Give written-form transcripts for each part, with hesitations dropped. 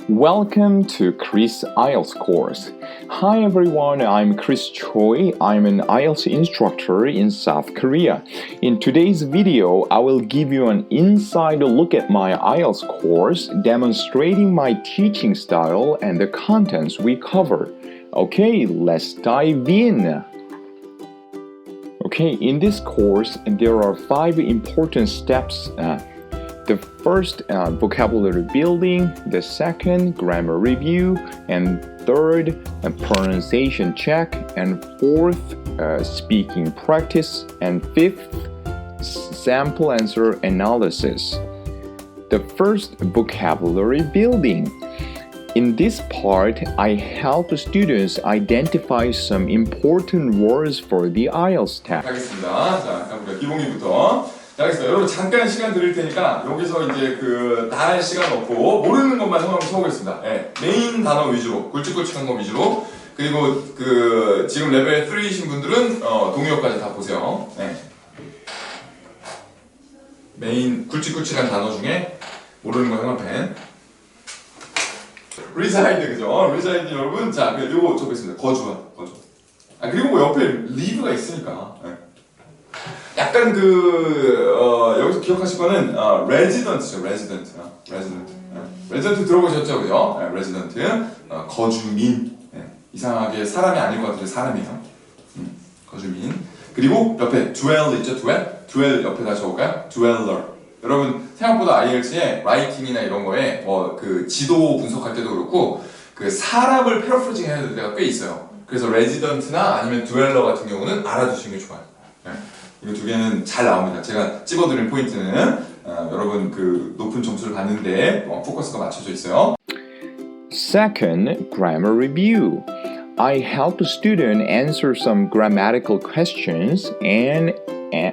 Welcome to Chris IELTS course. Hi everyone, I'm Chris Choi. I'm an IELTS instructor in South Korea. In today's video, I will give you an inside look at my IELTS course, demonstrating my teaching style and the contents we cover. Okay, let's dive in. Okay, in this course, there are 5 important steps. The first, vocabulary building, the second, grammar review, and third, pronunciation check, and fourth, speaking practice, and fifth, sample answer analysis. The first, vocabulary building. In this part, I help students identify some important words for the IELTS test. 하겠습니다. 자, 우리가 기본기부터. 자, 알겠습니다. 여러분 잠깐 시간 드릴 테니까 여기서 이제 다 할 시간 없고 모르는 것만 한번 쳐보겠습니다. 네, 메인 단어 위주로, 굵직굵직한 거 위주로. 그리고 지금 레벨 3이신 분들은 동요까지 다 보세요. 네. 메인 굵직굵직한 단어 중에 모르는 거 형아펜. reside 그죠? reside 여러분, 자, 요거 적겠습니다. 거주. 그리고 뭐 옆에 live가 있으니까. 네. 약간 여기서 기억하실 거는 resident죠, resident. resident 들어보셨죠, 그죠? resident, 거주민. 이상하게 사람이 아닐 것 같은데 사람이에요. 거주민. 그리고 옆에 dwell 있죠, dwell 옆에다 적을까요? dweller. 여러분 생각보다 IELTS에 라이팅이나 이런 거에 지도 분석할 때도 그렇고 사람을 패러프레이징 해야 될 때가 꽤 있어요. 그래서 resident나 아니면 dweller 같은 경우는 알아두시는 게 좋아요. 이 두 개는 잘 나옵니다. 제가 찝어드린 포인트는 여러분 높은 점수를 받는데 포커스가 맞춰져 있어요. Second, grammar review. I help the student answer some grammatical questions and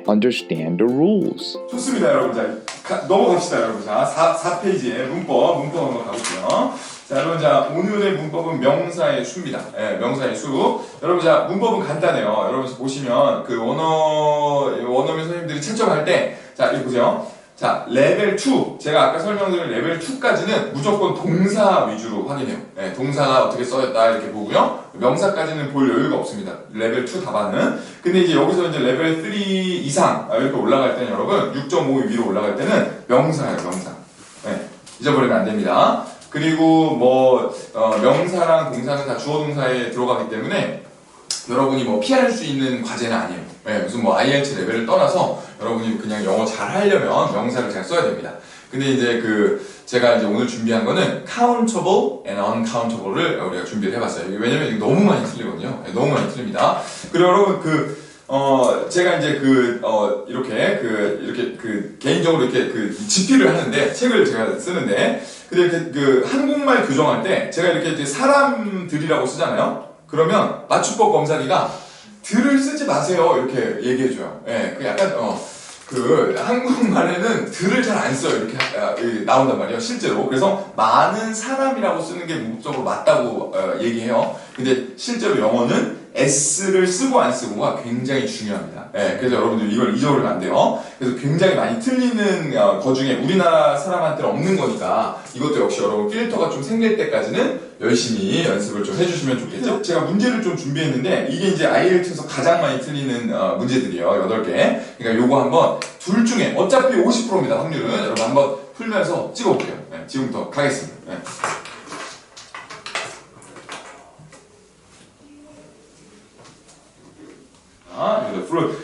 understand the rules. 좋습니다, 여러분. 자, 넘어갑시다, 여러분. 자, 4페이지에 문법 한번 가볼게요. 자, 여러분, 자, 오늘의 문법은 명사의 수입니다. 예, 명사의 수. 여러분, 자, 문법은 간단해요. 여러분, 보시면, 원어민 선생님들이 채점할 때, 자, 이거 보세요. 자, 레벨 2. 제가 아까 설명드린 레벨 2까지는 무조건 동사 위주로 확인해요. 예, 동사가 어떻게 써졌다, 이렇게 보고요. 명사까지는 볼 여유가 없습니다. 레벨 2 답안은. 근데 이제 여기서 이제 레벨 3 이상, 이렇게 올라갈 때는 여러분, 6.5 위로 올라갈 때는 명사예요, 명사. 예, 잊어버리면 안 됩니다. 그리고 명사랑 동사는 다 주어 동사에 들어가기 때문에 여러분이 피할 수 있는 과제는 아니에요. 네, 무슨 IELTS 레벨을 떠나서 여러분이 그냥 영어 잘 하려면 명사를 잘 써야 됩니다. 근데 이제 제가 이제 오늘 준비한 거는 countable and uncountable를 우리가 준비를 해봤어요. 왜냐면 이게 너무 많이 틀리거든요. 네, 너무 많이 틀립니다. 그리고 여러분 제가 이제 이렇게 개인적으로 이렇게 집필을 하는데, 책을 제가 쓰는데, 근데 한국말 교정할 때, 제가 이렇게 이제 사람들이라고 쓰잖아요? 그러면 맞춤법 검사기가 들을 쓰지 마세요. 이렇게 얘기해줘요. 예, 약간, 한국말에는 들을 잘 안 써요. 이렇게 나온단 말이에요. 실제로. 그래서 많은 사람이라고 쓰는 게 문법적으로 맞다고 얘기해요. 근데 실제로 영어는 S를 쓰고 안 쓰고가 굉장히 중요합니다. 예, 그래서 여러분들 이걸 잊어버리면 안 돼요. 그래서 굉장히 많이 틀리는 거 중에 우리나라 사람한테는 없는 거니까 이것도 역시 여러분 필터가 좀 생길 때까지는 열심히 연습을 좀 해주시면 좋겠죠? 제가 문제를 좀 준비했는데 이게 이제 IELTS에서 가장 많이 틀리는 문제들이에요. 8개. 그러니까 요거 한번 둘 중에 어차피 50%입니다. 확률은. 여러분 한번 풀면서 찍어볼게요. 네, 지금부터 가겠습니다. 네.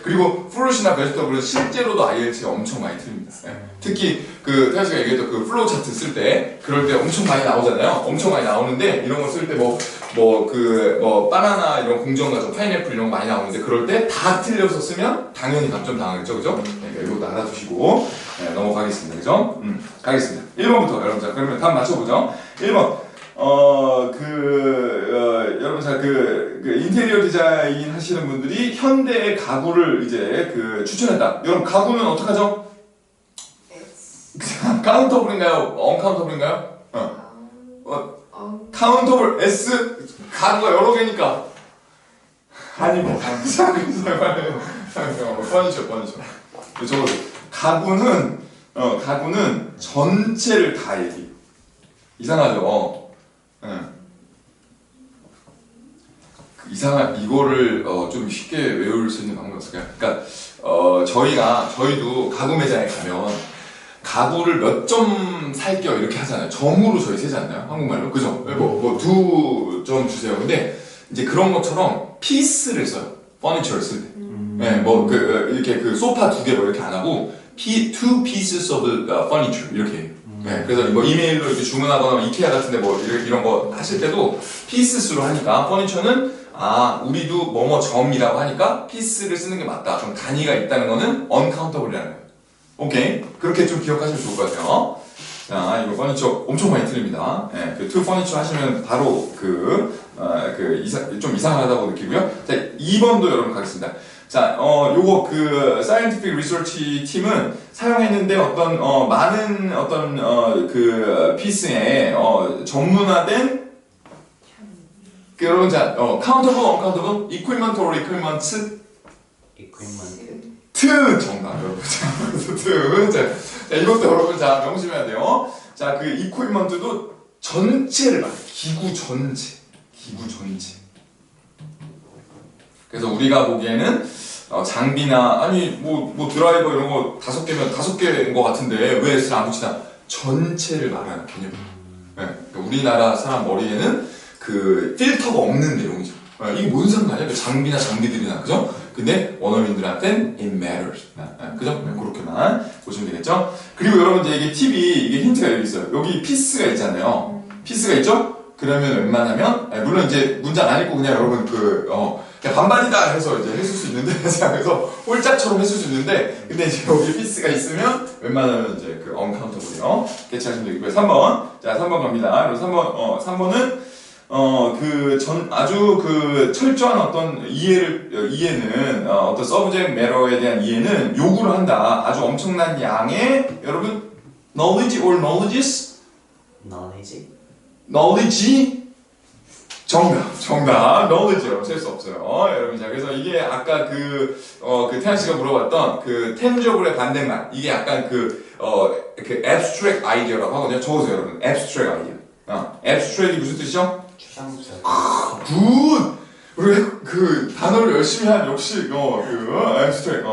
그리고 프루시나 베지터블은 실제로도 IELTS에 엄청 많이 틀립니다. 네. 특히 태아씨가 얘기했던 플로우 차트 쓸 때 그럴 때 엄청 많이 나오잖아요. 엄청 많이 나오는데 이런 거 쓸 때 바나나 이런 공정과정, 파인애플 이런 거 많이 나오는데 그럴 때 다 틀려서 쓰면 당연히 감점 당하겠죠, 그죠? 그러니까 이것도 알아두시고 넘어가겠습니다, 그죠? 가겠습니다. 1번부터 여러분, 자, 그러면 답 맞춰보죠. 1번. 여러분, 자, 인테리어 디자인 하시는 분들이 현대의 가구를 이제 추천했다. 여러분, 가구는 어떡하죠? 카운터블인가요? 언카운터블인가요? 카운터블 S, 가구가 여러 개니까. 아니, 퍼니처. 가구는 전체를 다 얘기해요. 이상하죠? 이상한 이거를 좀 쉽게 외울 수 있는 방법이 없을까요? 그러니까 저희도 가구 매장에 가면 가구를 몇 점 살게요 이렇게 하잖아요. 점으로 저희 세지 않나요? 한국말로 그죠? 뭐 2점 주세요. 근데 이제 그런 것처럼 피스를 써요. 퍼니처를 쓸 때. 네, 이렇게 그 소파 2개 뭐 이렇게 안 하고 two pieces of furniture 이렇게 해요. 네, 그래서 뭐 이메일로 이렇게 주문하거나 이케아 같은데 뭐 이런 거 하실 때도 피스수로 하니까 퍼니처는 우리도 뭐뭐 점이라고 하니까 피스를 쓰는 게 맞다. 좀 단위가 있다는 거는 uncountable이라는 거예요. 오케이, 그렇게 좀 기억하시면 좋을 것 같아요. 자, 이거 퍼니처 엄청 많이 틀립니다. 네, 그 to furniture 하시면 바로 좀 이상하다고 느끼고요. 자, 2번도 여러분 가겠습니다. 자, 요거 그 scientific research 팀은 사용했는데 많은 그 피스에 정문화된 여러분 자, countable, uncountable, equipment or equipment 정답 여러분. 자, 이것도 여러분 자 명심해야 돼요. 자, 그 equipment도 전체를 말해. 기구 전체. 그래서 우리가 보기에는 장비나 뭐 드라이버 이런 거 5개면 5개인 것 같은데 왜 S를 안 붙이나? 전체를 말하는 개념이에요. 네, 그러니까 우리나라 사람 머리에는 그 필터가 없는 내용이죠. 이게 뭔 상관이야? 그 장비나 장비들이나 그죠? 근데 원어민들한테는 it matters. 그죠? 그렇게만 보시면 되겠죠? 그리고 여러분 이게 이게 힌트가 여기 있어요. 여기 피스가 있잖아요. 피스가 있죠? 그러면 웬만하면 물론 이제 문장 안 읽고 그냥 여러분 그냥 반반이다 해서 이제 했을 수 있는데 그래서 홀짝처럼 했을 수 있는데 근데 이제 여기 피스가 있으면 웬만하면 이제 그 uncountable이요. 캐치하시면 되고요. 3번. 자, 3번 갑니다. 그리고 3번은 아주 그 철저한 어떤 이해는 어떤 subject matter에 대한 이해는 요구를 한다. 아주 엄청난 양의 여러분 knowledge or knowledges? knowledge 정답 knowledge요. 셀 수 없어요. 여러분 자 그래서 이게 아까 그 태양 씨가 물어봤던 그 tangible의 반대말 이게 약간 그 abstract idea라고 하거든요. 적으세요 여러분. abstract idea. abstract이 무슨 뜻이죠? 추상적. 굿! 우리 그 단어를 열심히 한 역시 abstract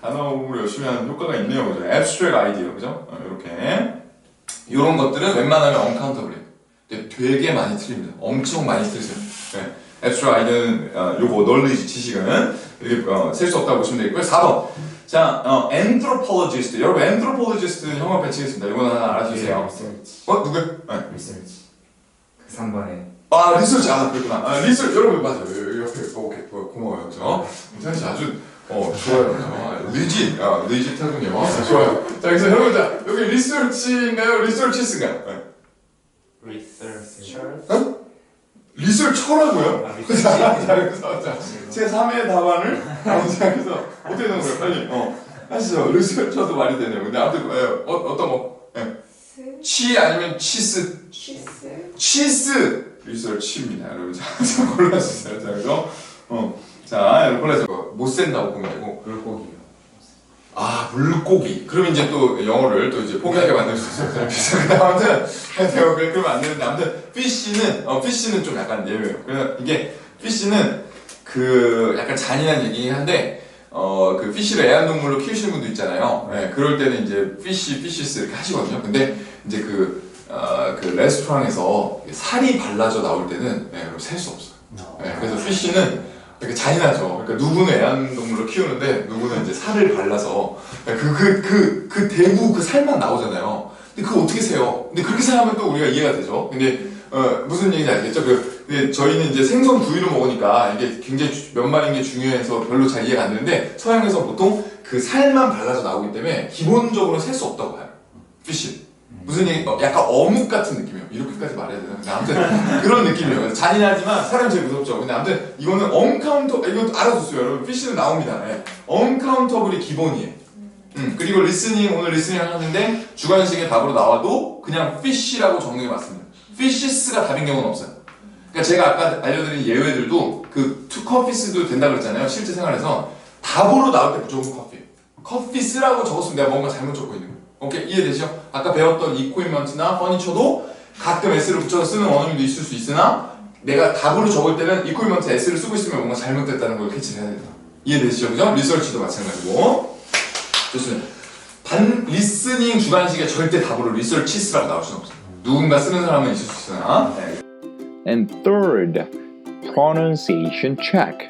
단어 공부를 열심히 한 효과가 있네요. 그죠? abstract idea 그죠? 이렇게 이런 것들은 웬만하면 uncountable. 근데 되게 많이 틀립니다. 엄청 많이 틀리세요. 네. abstract idea는 요거 knowledge 지식은 이렇게 셀 수 없다고 보시면 되겠고요. 4번. 자, anthropologist. 여러분 anthropologist는 형광 배치겠습니다. 이거는 하나 알아주세요. 누구요? 네. 리서치. 그 3번에. 리서치. 그렇구나. 리서치. 여러분 맞아요. 옆에 오케이. 고마워요. 그죠? 태현 씨 아주 좋아요. 리짓 하군요. 좋아요. 자, 그래서 여러분 자, 여기 리서치인가요? 리서치스인가요? 리서처라고요? 자, 제 3의 답안을 그래서 어떻게 되는 거예요? 빨리 하시죠. 리서처도 말이 되네요. 근데 아무튼 어떤 거? 치 아니면 치스? 치스 리서치입니다. 여러분 자 골라주세요. 자 그래서 자 여러분 골라주세요. 못 센다고 보면 되고 물고기요. 물고기. 그럼 이제 또 영어를 또 이제 포기하게 만들 수 있어요. 근데 아무튼 그러면 안 되는데 아무튼 피쉬는 좀 약간 예외예요. 그래서 이게 피쉬는 그 약간 잔인한 얘기긴 한데 그 피쉬를 애완동물로 키우시는 분도 있잖아요. 네, 그럴 때는 이제 피쉬스 이렇게 하시거든요. 근데 이제 그 레스토랑에서 살이 발라져 나올 때는 셀 수 없어요. 그래서 피쉬는 되게 잔인하죠. 그러니까 누구는 애완동물로 키우는데 누구는 이제 살을 발라서 그 대부 그 살만 나오잖아요. 근데 그거 어떻게 세요? 근데 그렇게 생각하면 또 우리가 이해가 되죠. 근데 무슨 얘기인지 알겠죠? 근데 저희는 이제 생선 부위로 먹으니까 이게 굉장히 몇 마리인 게 중요해서 별로 잘 이해가 안 되는데 서양에서 보통 그 살만 발라져 나오기 때문에 기본적으로 셀 수 없다고 봐요. 피쉬. 무슨 얘기? 약간 어묵 같은 느낌이에요. 이렇게까지 말해야 되나? 근데 아무튼 그런 느낌이에요. 잔인하지만 사람이 제일 무섭죠. 근데 아무튼 이거는 uncountable이 이거 알아두세요. 여러분 피쉬는 나옵니다. uncountable이 기본이에요. 그리고 오늘 리스닝 하는데 주관식의 답으로 나와도 그냥 fish라고 적는 게 맞습니다. fishes가 답인 경우는 없어요. 그러니까 제가 아까 알려드린 예외들도 그 two coffees도 된다 그랬잖아요. 실제 생활에서 답으로 나올 때 무조건 커피. 커피스라고 적었으면 내가 뭔가 잘못 적고 있는 거예요. 오케이? 이해되시죠? 아까 배웠던 equipment나 furniture도 가끔 s를 붙여서 쓰는 원어민도 있을 수 있으나 내가 답으로 적을 때는 equivalent s를 쓰고 있으면 뭔가 잘못됐다는 걸 캐치를 해야 된다. 이해되시죠? 그죠? 리서치도 마찬가지고. 좋습니다. 리스닝 주관식에 절대 답으로 리서치스라고 나올 수는 없어요. 누군가 쓰는 사람은 있을 수 있으나. 네. And third, pronunciation check.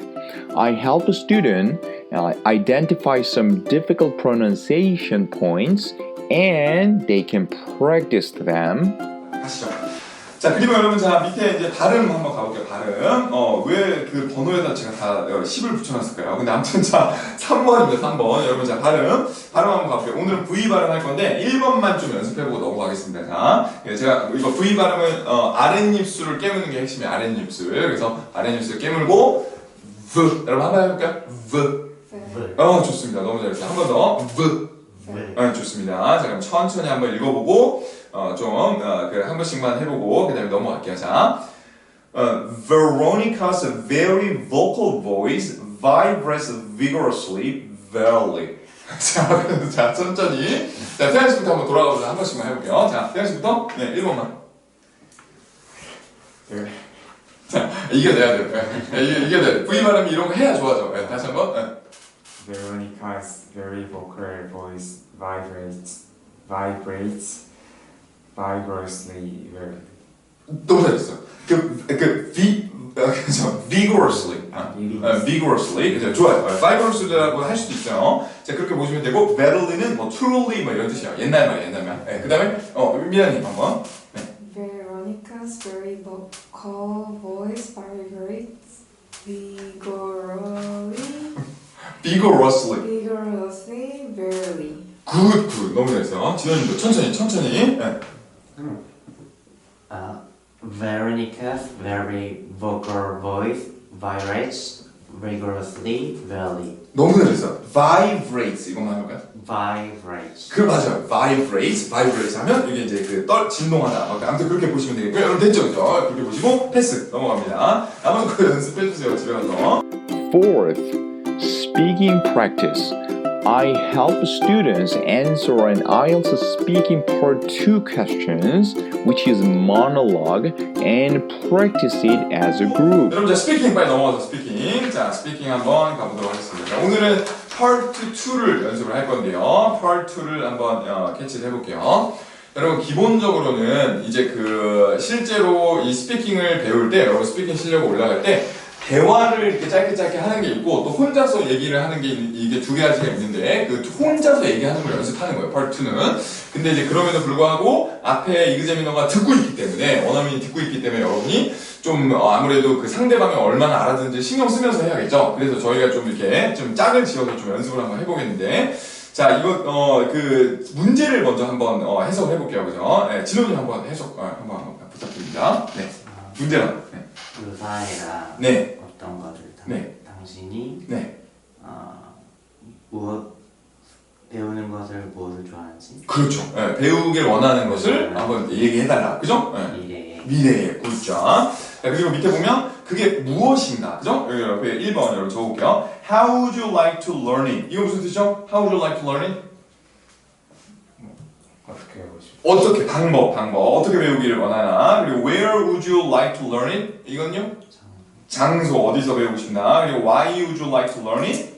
I help a student identify some difficult pronunciation points and they can practice them. 하시죠. 자, 그리고 여러분, 자, 밑에 이제 발음 한번 가볼게요. 발음. 왜 그 번호에다 제가 다 10을 붙여놨을까요? 근데 아무튼 자, 3번입니다. 3번. 여러분, 자, 발음 한번 가볼게요. 오늘은 V 발음 할 건데 1번만 좀 연습해보고 넘어가겠습니다. 자, 제가 이거 V 발음은 아랫입술을 깨무는 게 핵심이에요. 아랫입술. 그래서 아랫입술 깨물고 V. 여러분 한번 해볼까요? V. 좋습니다. 너무 잘했어요. 한 번 더. V. 네, 좋습니다. 자, 그럼 천천히 한번 읽어보고 한 번씩만 해보고 그 다음에 넘어갈게요. 자, Veronica's very vocal voice vibrates vigorously, barely. 자, 천천히. 자, 태양 씨부터 한번 돌아가보자. 한 번씩만 해볼게요. 자, 태양 씨부터. 네, 1번만. 네. 자, 이겨내야 돼요. 이겨내야 돼요. V 발음이 이런 거 해야 좋아져. 네, 다시 한 번. 네. Veronica's very vocal voice vibrates vigorously. 너무 잘했어요. vigorously. vigorously. 그죠? 좋아요. vigorously라고 할 수도 있어요. 자, 그렇게 보시면 되고, barely는 뭐 truly 뭐 이런 뜻이에요. 옛날 말. 네, 그 다음에, 미안님 한번. 네. Veronica's very vocal voice vibrates vigorously, barely. 굿. 너무 잘했어요. 진원님도 천천히. 네. Veronica's very vocal voice vibrates vigorously, barely. 너무 잘했어요. vibrates 이것만 해볼까요? Vibrates. 맞아요. vibrates 하면 이게 이제 진동하다. 아무튼 그렇게 보시면 되겠고요. 여러분 됐죠, 그죠? 그렇게 보시고 패스 넘어갑니다. 나머지 거 연습해주세요, 집에 가서. Fourth, speaking practice. I help students answer an IELTS speaking part 2 questions, which is monologue, and practice it as a group. 여러분, 자, 스피킹 빨리 넘어가서 스피킹. 자, 스피킹 한번 가보도록 하겠습니다. 자, 오늘은 파트 2를 연습을 할 건데요. 파트 2를 한번 캐치를 해볼게요. 여러분, 기본적으로는 이제 실제로 이 스피킹을 배울 때, 여러분 스피킹 실력이 올라갈 때 대화를 이렇게 짧게 하는 게 있고 또 혼자서 얘기를 하는 게 이게 두 가지가 있는데 그 혼자서 얘기하는 걸 연습하는 거예요. 파트 2는. 근데 이제 그럼에도 불구하고 앞에 이그제미너가 듣고 있기 때문에 원어민이 듣고 있기 때문에 여러분이 좀 아무래도 그 상대방이 얼마나 알아듣는지 신경 쓰면서 해야겠죠. 그래서 저희가 좀 이렇게 좀 짝을 지어서 좀 연습을 한번 해보겠는데 자 이거 문제를 먼저 한번 해석을 해볼게요. 그죠? 네, 진호님 한번 해석 한번 부탁드립니다. 네. 문제는 유사해라. 네. 어떤 것을 네. 당신이 네. 배우는 것을 무엇을 좋아하는지 그렇죠. 네, 배우길 원하는 것을 한번 얘기해달라. 그죠? 네. 미래에 굿죠. 자, 그리고 밑에 보면 그게 무엇인가. 그죠? 여기 옆에 1번 여러분 적어볼게요. How would you like to learn it? 이거 무슨 뜻이죠? How would you like to learn it? 어떻게 하고 싶어? 어떻게 방법 어떻게 배우기를 원하나. 그리고 Where would you like to learn it? 이건요? 장소 어디서 배우고 싶나. 그리고 Why would you like to learn it?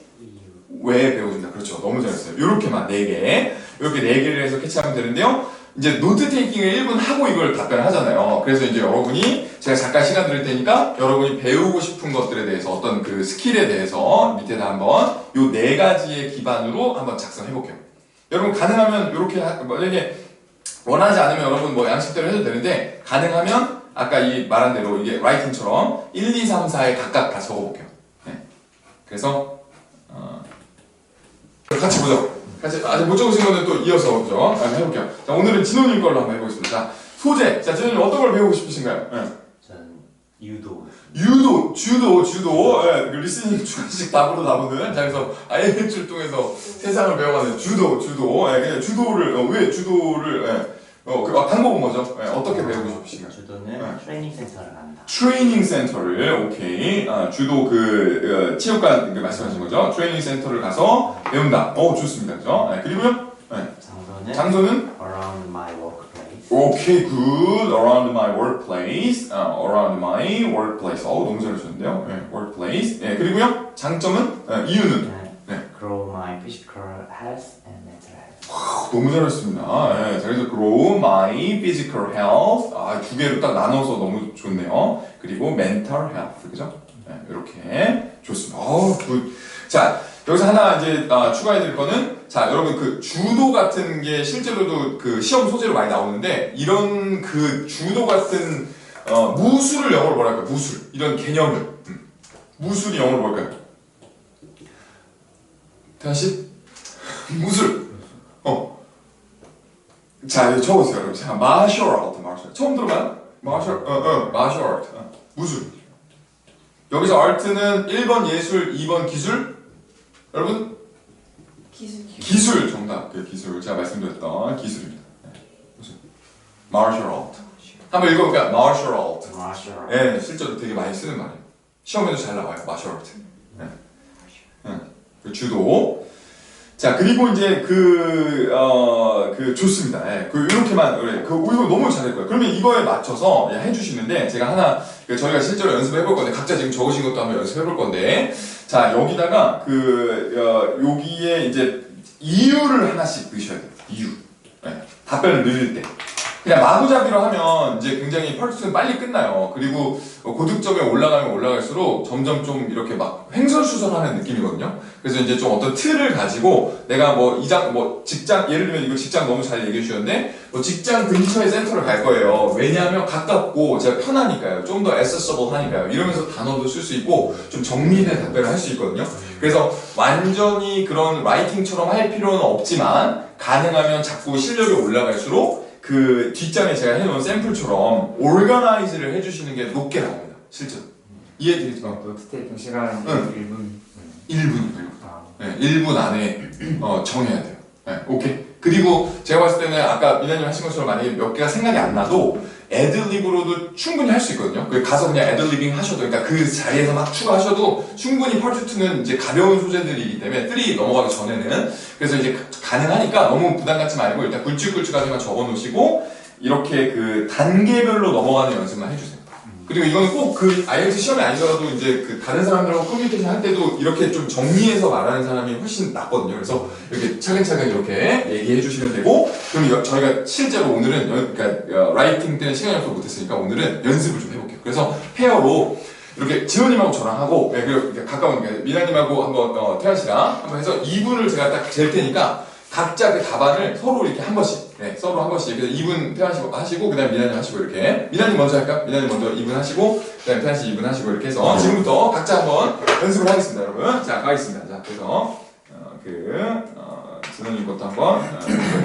왜 배우고 싶나. 그렇죠. 너무 잘했어요. 요렇게만 4개 이렇게 4개를 해서 캐치하면 되는데요. 이제 노트 테이킹을 1분 하고 이걸 답변을 하잖아요. 그래서 이제 여러분이 제가 잠깐 시간 드릴 테니까 여러분이 배우고 싶은 것들에 대해서 어떤 그 스킬에 대해서 밑에다 한번 요 4가지의 기반으로 한번 작성해 볼게요. 여러분 가능하면 이렇게 만약에 원하지 않으면 여러분 뭐 양식대로 해도 되는데 가능하면 아까 이 말한 대로 이게 라이팅처럼 1, 2, 3, 4에 각각 다 적어볼게요. 네. 그래서 같이 보죠. 같이 아직 못 적으신 거는 또 이어서 그죠? 한번 해볼게요. 자 오늘은 진호님 걸로 한번 해보겠습니다. 자 소재. 자 진호님 어떤 걸 배우고 싶으신가요? 네. 저는 유도. 주도. 예, 그 리스닝 주식 답으로 나오는. 자 그래서 IELTS 출동해서 세상을 배워가는 주도. 예, 그냥 주도를 왜 주도를 방법은 뭐죠? 예, 어떻게 배우고 싶으신가요? 주도는 트레이닝 센터를 간다. 트레이닝 센터를 오케이. 주도 체육관 말씀하신 거죠? 트레이닝 센터를 가서 배운다. 좋습니다. 그죠? 예, 그리고요. 예. 장소는 장소는 around my workplace. Okay, good. Around my workplace. Around my workplace. 너무 잘하셨는데요. 네, workplace. 예, 그리고요. 장점은 이유는 Grow my physical health and mental health. 너무 잘하셨습니다. 예, 자, 그래서 grow my physical health. 두 개로 딱 나눠서 너무 좋네요. 그리고 mental health. 그죠? 네, 이렇게 좋습니다. 굿. 자, 여기서 하나 이제 추가해 드릴 거는 자, 여러분 그 주도 같은 게 실제로도 그 시험 소재로 많이 나오는데 이런 그 주도 같은 무술을 영어로 뭐라 할까요? 무술. 이런 개념을. 무술이 영어로 뭘까요? 다시 무술. 자, 여기 적어보세요, 여러분. 자, martial art, martial. 처음 들어봐요? martial art. 무술. 여기서 art는 1번 예술, 2번 기술. 여러분? 기술 정답. 그 기술. 제가 말씀드렸던 기술입니다. 네. 무술. martial art. 한번 읽어볼까요? martial art. Martial art. 네, 실제로 되게 많이 쓰는 말이에요. 시험에도 잘 나와요, martial art. 네. 그 주도. 자, 그리고 이제 좋습니다. 예, 이렇게만, 이거 너무 잘할 거예요. 그러면 이거에 맞춰서 해주시는데, 제가 하나, 저희가 실제로 연습해 볼 건데, 각자 지금 적으신 것도 한번 연습해 볼 건데, 자, 여기다가, 여기에 이제, 이유를 하나씩 넣으셔야 돼요. 이유. 예, 답변을 넣을 때. 그냥 마구잡이로 하면 이제 굉장히 펄스는 빨리 끝나요. 그리고 고득점에 올라가면 올라갈수록 점점 좀 이렇게 막 횡설수설하는 느낌이거든요. 그래서 이제 좀 어떤 틀을 가지고 내가 직장, 예를 들면 이거 직장 너무 잘 얘기해 주셨는데 직장 근처에 센터를 갈 거예요. 왜냐하면 가깝고 제가 편하니까요. 좀 더 accessible 하니까요. 이러면서 단어도 쓸 수 있고 좀 정리된 답변을 할 수 있거든요. 그래서 완전히 그런 라이팅처럼 할 필요는 없지만 가능하면 자꾸 실력이 올라갈수록 그 뒷장에 제가 해놓은 샘플처럼 오르가나이즈를 해주시는 게 높게 나옵니다. 실제로. 이해되시죠? 노트 테이킹 시간 응. 1분. 1분이고요. 네, 1분 안에 정해야 돼요. 네, 오케이. 그리고 제가 봤을 때는 아까 미나님 하신 것처럼 만약에 몇 개가 생각이 안 나도 애드립으로도 충분히 할 수 있거든요. 가서 그냥 애드리빙 하셔도, 그러니까 그 자리에서 막 추가하셔도 충분히 펄2는 이제 가벼운 소재들이기 때문에 3 넘어가기 전에는. 그래서 이제 가능하니까 너무 부담 갖지 말고 일단 굵직굵직하게만 적어 놓으시고 이렇게 그 단계별로 넘어가는 연습만 해주세요. 그리고 이거는 꼭 그 IELTS 시험이 아니더라도 이제 그 다른 사람들하고 커뮤니케이션 할 때도 이렇게 좀 정리해서 말하는 사람이 훨씬 낫거든요. 그래서 이렇게 차근차근 이렇게 얘기해 주시면 되고, 그럼 저희가 실제로 오늘은 그러니까 라이팅 때는 시간이 없어서 못했으니까 오늘은 연습을 좀 해볼게요. 그래서 페어로 이렇게 지원님하고 저랑 하고, 그리고 이렇게 가까운 미나님하고 한번 태연 씨랑 한번 해서 2분을 제가 딱 잴 테니까 각자 그 답안을 서로 이렇게 한 번씩, 서로 한 번씩. 그래서 2분 하시고, 그 다음에 미나님 하시고, 이렇게. 미나님 먼저 할까? 미나님 먼저 2분 하시고, 그 다음에 태연 씨 2분 하시고, 이렇게 해서 지금부터 각자 한번 연습을 하겠습니다, 여러분. 자, 가겠습니다. 자, 그래서, 진원님 것도 한번,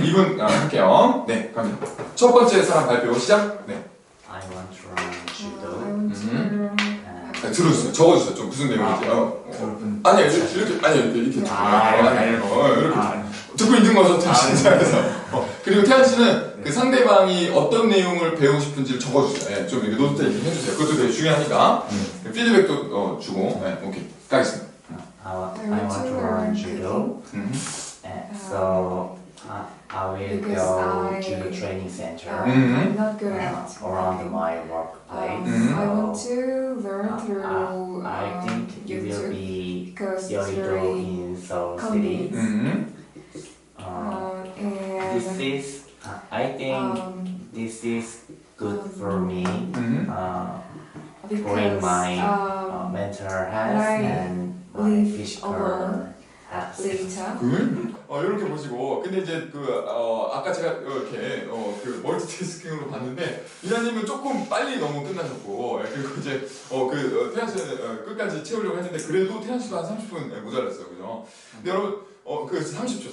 2분 할게요. 네, 갑니다. 첫 번째 사람 발표 시작. 네. I want to learn judo. I want to learn. 자, 들어주세요. 적어주세요. 좀 무슨 내용인지. 아니요, 이렇게. 이렇게. 듣고 있는 거죠, 태연 씨. 그리고 태연 씨는 그 상대방이 어떤 내용을 배우고 싶은지를 적어주세요. 좀 이렇게 노트 테이킹 해주세요. 그것도 되게 중요하니까. 피드백도 주고. 오케이. 가겠습니다. I want to learn judo. So I will go to the training center I'm not good at around my workplace. I want So to learn through I think you will YouTube be because it's Yoido very in Seoul convenient. City. This And is I think this is good for me. Growing my mental health and my live physical alone. health. later. 이렇게 보시고, 근데 이제 아까 제가 이렇게 멀티태스킹으로 봤는데 미나님은 조금 빨리 너무 끝나셨고, 그리고 이제 태연 씨는 끝까지 채우려고 했는데 그래도 태연 씨도 한 30분 모자랐어요, 그죠? 근데 여러분 30초.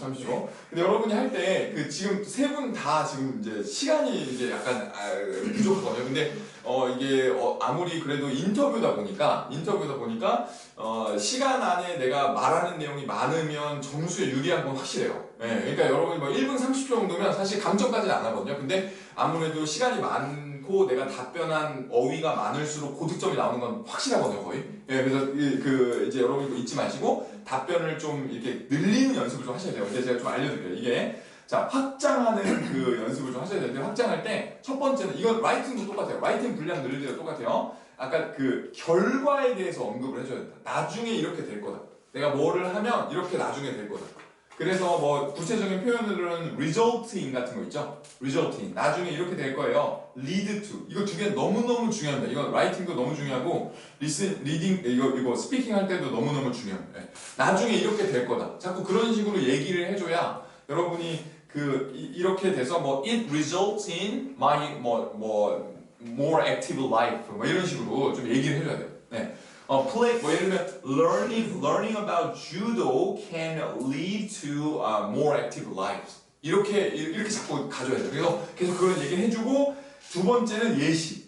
근데 여러분이 할 때 지금 세 분 다 지금 이제 시간이 이제 약간 부족하거든요. 근데 이게 아무리 그래도 인터뷰다 보니까 시간 안에 내가 말하는 내용이 많으면 점수에 유리한 건 확실해요. 그러니까 여러분이 1분 30초 정도면 사실 감점까지는 안 하거든요. 근데 아무래도 시간이 많고 내가 답변한 어휘가 많을수록 고득점이 나오는 건 확실하거든요, 거의. 그래서 이제 여러분 이거 잊지 마시고 답변을 좀 이렇게 늘리는 연습을 좀 하셔야 돼요. 근데 제가 좀 알려드릴게요. 이게 자, 확장하는 그 연습을 좀 하셔야 되는데 확장할 때 첫 번째는 이건 라이팅도 똑같아요. 라이팅 분량 늘리기도 똑같아요. 아까 그 결과에 대해서 언급을 해줘야 된다. 나중에 이렇게 될 거다. 내가 뭐를 하면 이렇게 나중에 될 거다. 그래서 뭐 구체적인 표현으로는 resulting 같은 거 있죠? resulting. 나중에 이렇게 될 거예요. lead to. 이거 두 개 너무너무 중요합니다. 이거 라이팅도 너무 중요하고 reading 이거 스피킹 할 때도 너무너무 중요합니다. 나중에 이렇게 될 거다. 자꾸 그런 식으로 얘기를 해줘야 여러분이 이렇게 돼서 뭐 it results in my more active life 뭐 이런 식으로 좀 얘기를 해줘야 돼요. 네. play 뭐 예를 들면 learning about judo can lead to more active lives. 이렇게 자꾸 가져야 돼요. 그래서 계속 그런 얘기를 해주고 두 번째는 예시.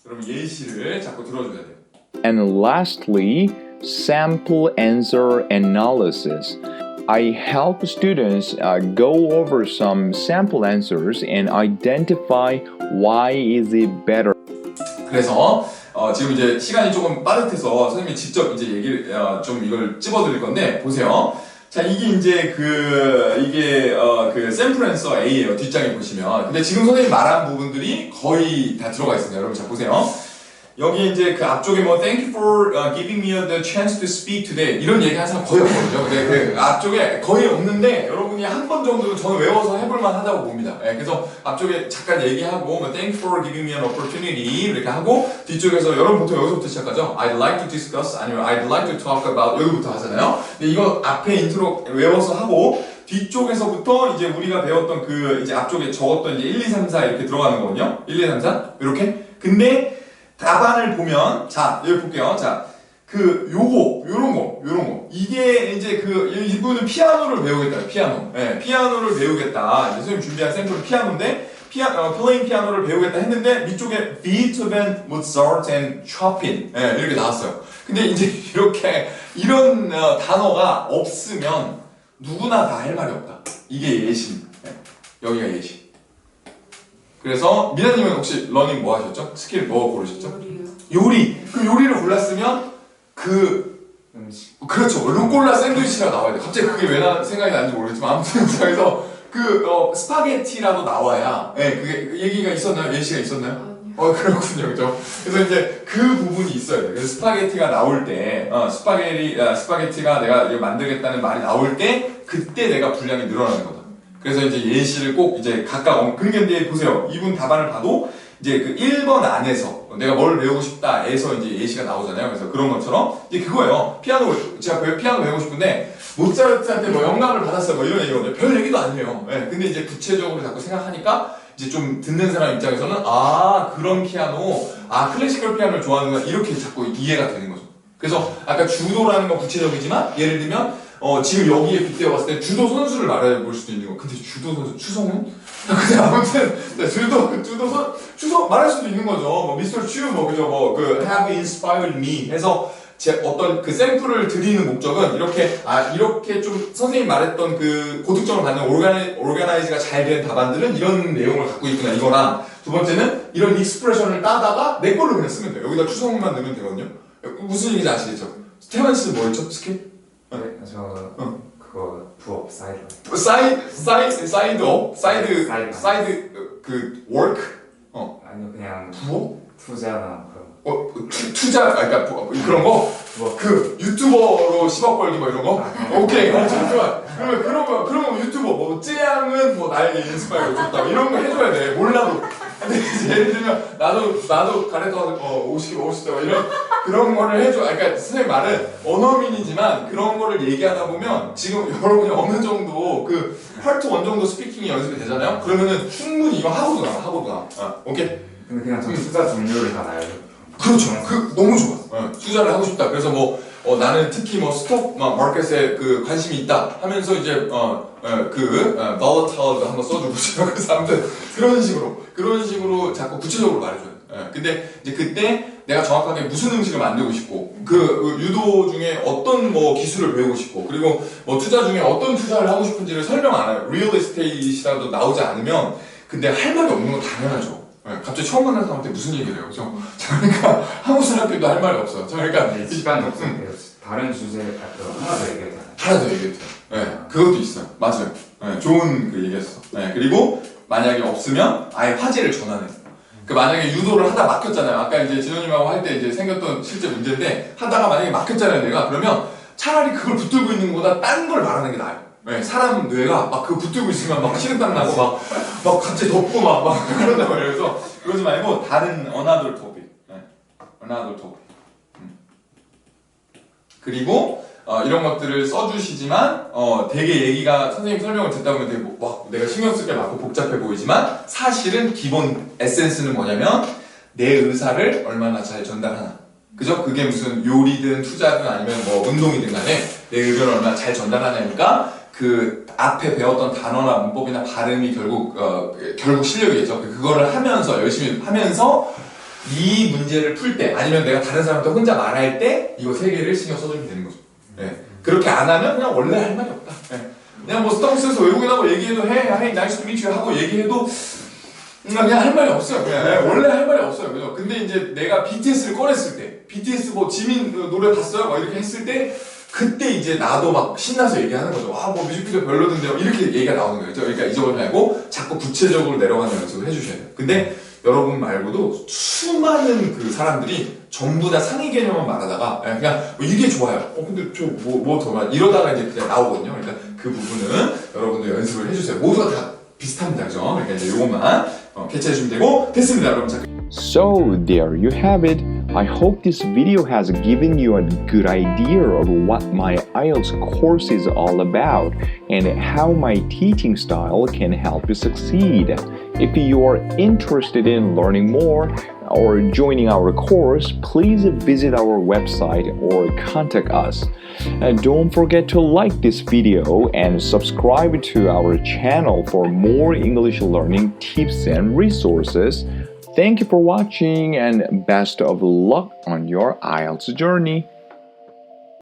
여러분 예시를 자꾸 들어줘야 돼요. And lastly, sample answer analysis. I help students go over some sample answers and identify why is it better. 그래서 지금 이제 시간이 조금 빠듯해서 선생님이 직접 이제 얘기를 좀 이걸 찝어드릴 건데 보세요. 자 이게 이제 그 샘플 앤서 A예요. 뒷장에 보시면. 근데 지금 선생님 말한 부분들이 거의 다 들어가 있습니다. 여러분 자 보세요. 여기 이제 그 앞쪽에 뭐 Thank you for giving me the chance to speak today 이런 얘기 하는 사람 거의 없거든요. 근데 그 앞쪽에 거의 없는데 여러분이 한 번 정도는 저는 외워서 해볼만 하다고 봅니다. 그래서 앞쪽에 잠깐 얘기하고 뭐 Thank you for giving me an opportunity 이렇게 하고 뒤쪽에서 여러분 보통 여기서부터 시작하죠. I'd like to discuss 아니면 I'd like to talk about 여기부터 하잖아요. 근데 이거 앞에 인트로 외워서 하고 뒤쪽에서부터 이제 우리가 배웠던 그 이제 앞쪽에 적었던 이제 1, 2, 3, 4 이렇게 들어가는 거거든요. 1, 2, 3, 4 이렇게. 근데 답안을 보면 자 여기 볼게요. 자 요런 거 이게 이제 이분은 피아노를 배우겠다. 피아노를 배우겠다. 이제 선생님 준비한 샘플은 피아노인데 플레잉 피아노를 배우겠다 했는데 밑쪽에 Beethoven, Mozart and Chopin 이렇게 나왔어요. 근데 이제 이런 단어가 없으면 누구나 다 할 말이 없다. 이게 예시입니다. 여기가 예시. 그래서 미나님은 혹시 러닝 뭐 하셨죠? 스킬 뭐 고르셨죠? 요리. 그 요리를 골랐으면 그렇죠. 루꼴라 샌드위치가 나와야 돼. 갑자기 그게 왜 생각이 나는지 모르겠지만 아무튼 그래서 스파게티라도 나와야 그게 얘기가 있었나요? 예시가 있었나요? 그렇군요. 그죠? 그래서 이제 그 부분이 있어야 돼. 그래서 스파게티가 나올 때 스파게티가 내가 만들겠다는 말이 나올 때 그때 내가 분량이 늘어나는 거다. 그래서 이제 예시를 꼭 이제 각각 근데 보세요. 이분 답안을 봐도 이제 그 1번 안에서 내가 뭘 배우고 싶다에서 이제 예시가 나오잖아요. 그래서 그런 것처럼 이제 그거예요. 제가 피아노 배우고 싶은데 모차르트한테 뭐 영감을 받았어요. 뭐 이런 얘기거든요. 별 얘기도 아니에요. 근데 이제 구체적으로 자꾸 생각하니까 이제 좀 듣는 사람 입장에서는 그런 피아노, 클래시컬 피아노를 좋아하는구나 이렇게 자꾸 이해가 되는 거죠. 그래서 아까 주도라는 건 구체적이지만 예를 들면 지금 여기에 빗대어 봤을 때 주도 선수를 말해볼 수도 있는 거. 근데 주도 선수 추성훈? 근데 아무튼 주도 말할 수도 있는 거죠. 뭐 미스터 츄 그죠 have inspired me 해서 어떤 그 샘플을 드리는 목적은 이렇게 좀 선생님 말했던 그 고득점을 받는 오르가나이즈가 잘 된 답안들은 이런 내용을 갖고 있구나 이거랑 두 번째는 이런 익스프레션을 따다가 내 걸로 그냥 쓰면 돼요. 여기다 추성훈만 넣으면 되거든요. 무슨 얘기인지 아시겠죠? 태환 씨는 뭐였죠? 스킬? 저 그거 부업 사이드 사이드 work? 아니요 그냥 부업? 투자나 그런 투자 그러니까 그런 거? 그 유튜버로 10억 벌기 뭐 이런 거? 오케이 잠시만 그런 거 유튜버 뭐 쯔양은 뭐 나에게 인스파이어 줬다 이런 거 해줘야 돼. 몰라도 근데 예를 들면 나도 가래떡 50대 이런 그런 거를 해줘. 그러니까 선생님 말은 언어민이지만 그런 거를 얘기하다 보면 지금 여러분이 어느 정도 그 파트 1 정도 스피킹이 연습이 되잖아요. 그러면은 충분히 이거 하고도 나와. 오케이. 근데 그냥 전 투자 종류를 다 나요. 그렇죠. 너무 좋아. 투자를 하고 싶다. 그래서 나는 특히 스톡 마켓에 관심이 있다 하면서 이제 volatile 한번 써주고 싶어요. 그래서 아무튼 그런 식으로 자꾸 구체적으로 말해줘요. 근데 이제 그때 내가 정확하게 무슨 음식을 만들고 싶고 유도 중에 어떤 기술을 배우고 싶고 그리고 투자 중에 어떤 투자를 하고 싶은지를 설명 안 해요. 리얼 에스테이트라도 나오지 않으면 근데 할 말이 없는 건 당연하죠. 갑자기 처음 만난 사람한테 무슨 얘기를 해요? 그죠? 그러니까 한국 사람들도 할 말이 없어요. 그러니까 시간이 없어요. 다른 주제 하나 더 얘기해도 하나 더 얘기해도 돼요. 그것도 있어요. 맞아요. 네, 좋은 그 얘기였어. 네, 그리고 만약에 없으면 아예 화제를 전환해. 그 만약에 유도를 하다 막혔잖아요. 아까 이제 진호님하고 할 때 이제 생겼던 실제 문제인데 하다가 만약에 막혔잖아요, 내가. 그러면 차라리 그걸 붙들고 있는 것보다 딴 걸 말하는 게 나아요. 네, 사람 뇌가 막 그거 붙들고 있으면 막 식은땀 나고 막 갑자기 덥고 막 그런단 말이에요. 그래서 그러지 말고 다른 another topic. 네, another topic. 그리고 이런 것들을 써주시지만 되게 얘기가 선생님 설명을 듣다 보면 되게 막 내가 신경 쓸 게 많고 복잡해 보이지만 사실은 기본 에센스는 뭐냐면 내 의사를 얼마나 잘 전달하나. 그죠? 그게 무슨 요리든 투자든 아니면 뭐 운동이든 간에 내 의견을 얼마나 잘 전달하냐니까 그 앞에 배웠던 단어나 문법이나 발음이 결국 실력이겠죠. 그거를 하면서 열심히 하면서 이 문제를 풀 때 아니면 내가 다른 사람한테 혼자 말할 때 이거 세 개를 신경 써주면 되는 거죠. 네. 그렇게 안 하면 그냥 원래 할 말이 없다. 네. 그냥 뭐 스타벅스에서 외국인하고 얘기해도 hey, nice to meet you 하고 얘기해도 그냥 할 말이 없어요. 그냥 네. 원래 할 말이 없어요. 그죠? 근데 이제 내가 BTS를 꺼냈을 때 BTS 뭐 지민 노래 봤어요? 막 이렇게 했을 때 그때 이제 나도 막 신나서 얘기하는 거죠. 뭐 뮤직비디오 별로던데요. 이렇게 얘기가 나오는 거죠. 그러니까 잊어버리지 말고 자꾸 구체적으로 내려가는 연습을 해주셔야 돼요. 근데 여러분 말고도 수많은 그 사람들이 전부 다 상위 개념만 말하다가 그냥 이게 좋아요. 근데 저 뭐 더 말 이러다가 이제 그냥 나오거든요. 그러니까 그 부분은 여러분들 연습을 해주세요. 모두가 다 비슷합니다, 그죠? 그러니까 이제 요것만 캐치해 주시면 되고 됐습니다, 여러분. 자. So there you have it. I hope this video has given you a good idea of what my IELTS course is all about and how my teaching style can help you succeed. If you are interested in learning more or joining our course, please visit our website or contact us. Don't forget to like this video and subscribe to our channel for more English learning tips and resources. Thank you for watching and best of luck on your IELTS journey.